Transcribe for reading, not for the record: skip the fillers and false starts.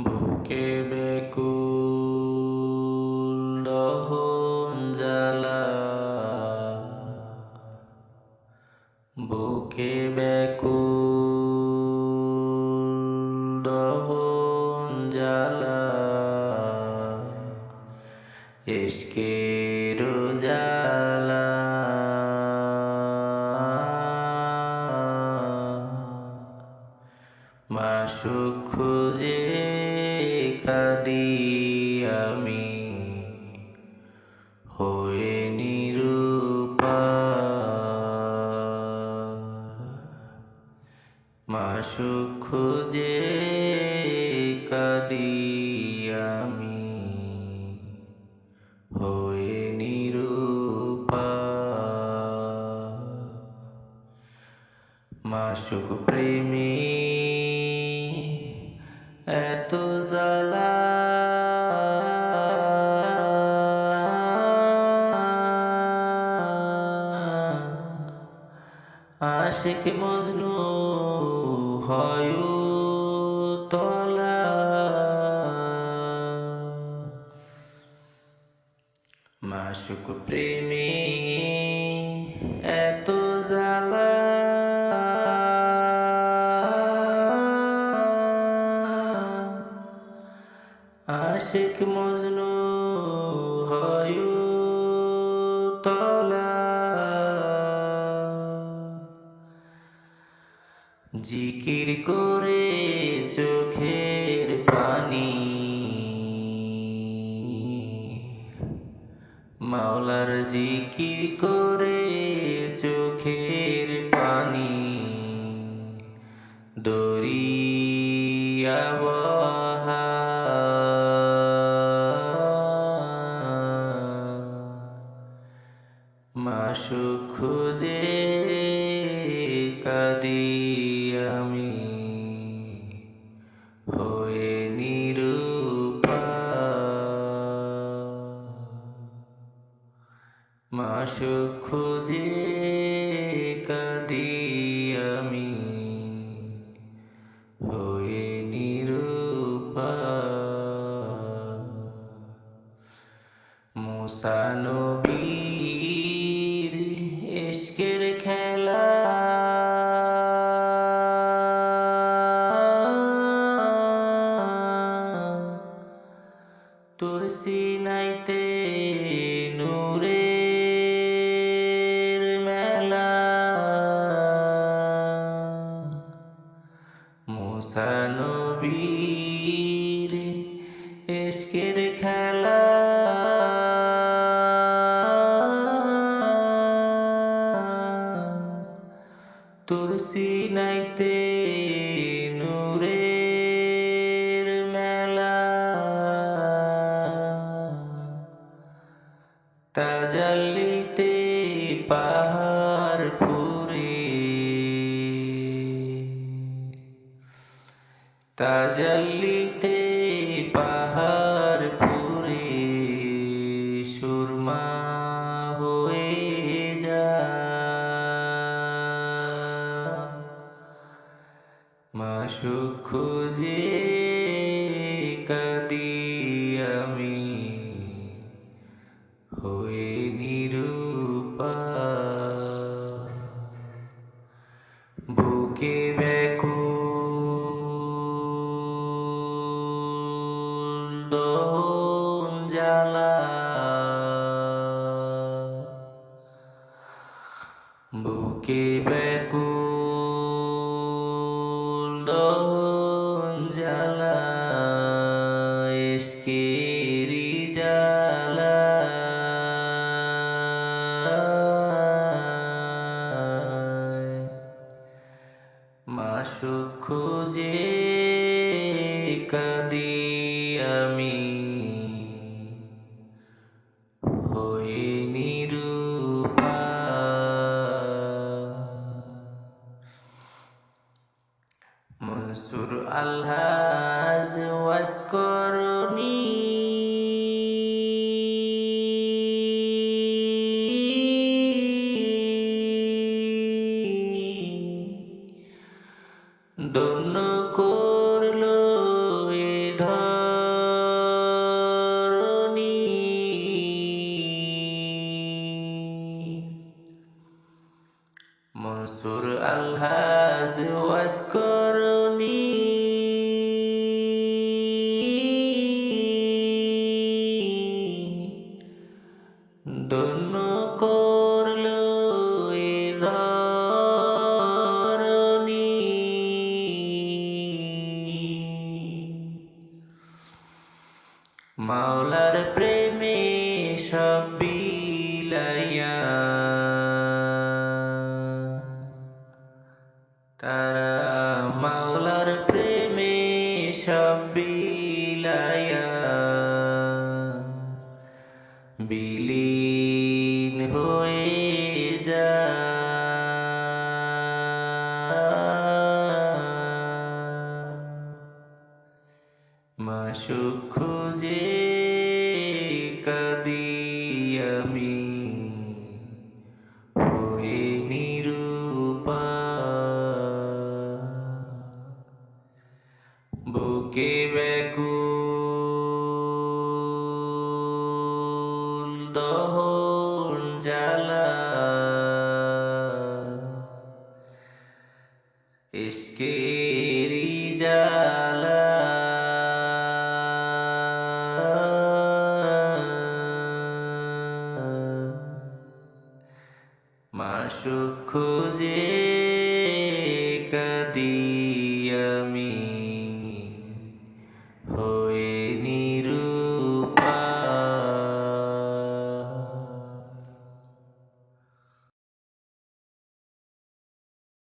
বুকে ব্যাকুল দহন জ্বালা, বুকে ব্যাকুল দহন জ্বালা, ইশকের জ্বালা, মাশউক খুঁজে কাঁদি আমি হয়ে নিরুপায়। মাশউক খুঁজে কাঁদি আমি হয়ে নিরুপায়। মাশউক প্রেমী এত জ্বালা, আশিক মজনু হয় তলা। মাশউক প্রেমী এত জ্বালা, আশিক মজনু হয় তলা। জিকির করে চোখের পানি, মাওলার জিকির করে চোখের পানি দরিয়া বহা। মাশউক খুঁজে কাঁদি আমি হয়ে নিরুপায়। মাশউক খুঁজে কাঁদি আমি হয়ে নিরুপায়। মুসা নবীর ইশকের খেলা, তোর সিনাইতে নূরের মেলা। মুসা নবীর ইশকের খেলা, তোর সিনাইতে নূরের মেলা। তাজাল্লিতে পাহাড় ফুরে, তাজাল্লিতে পাহাড় ফুরে সুরমা হয়ে যায়। মাশউক খুঁজে কাঁদি আমি হয়ে নিরুপায়। বুকে ব্যাকুল দহন জ্বালা, বুকে ব্যাকুল দহন জ্বালা, ইশকের জ্বালা। মাশউক খুঁজে কাঁদি আমি হয়ে নিরুপায়। মনসুর আলহাজ ওয়াজ করনি, ধন্য করলো এ মাওলার প্রেমে সব বিলাইয়া তারা মাওলার প্রেমে সব বিলাইয়া বিলীন হয়ে মাশূক খুঁজে কাঁদি আমি হয়ে নিরুপায় বুকে ব্যাকুল দহন জ্বালা ইশকেরি জ্বালা মাশূক খুঁজে কাঁদি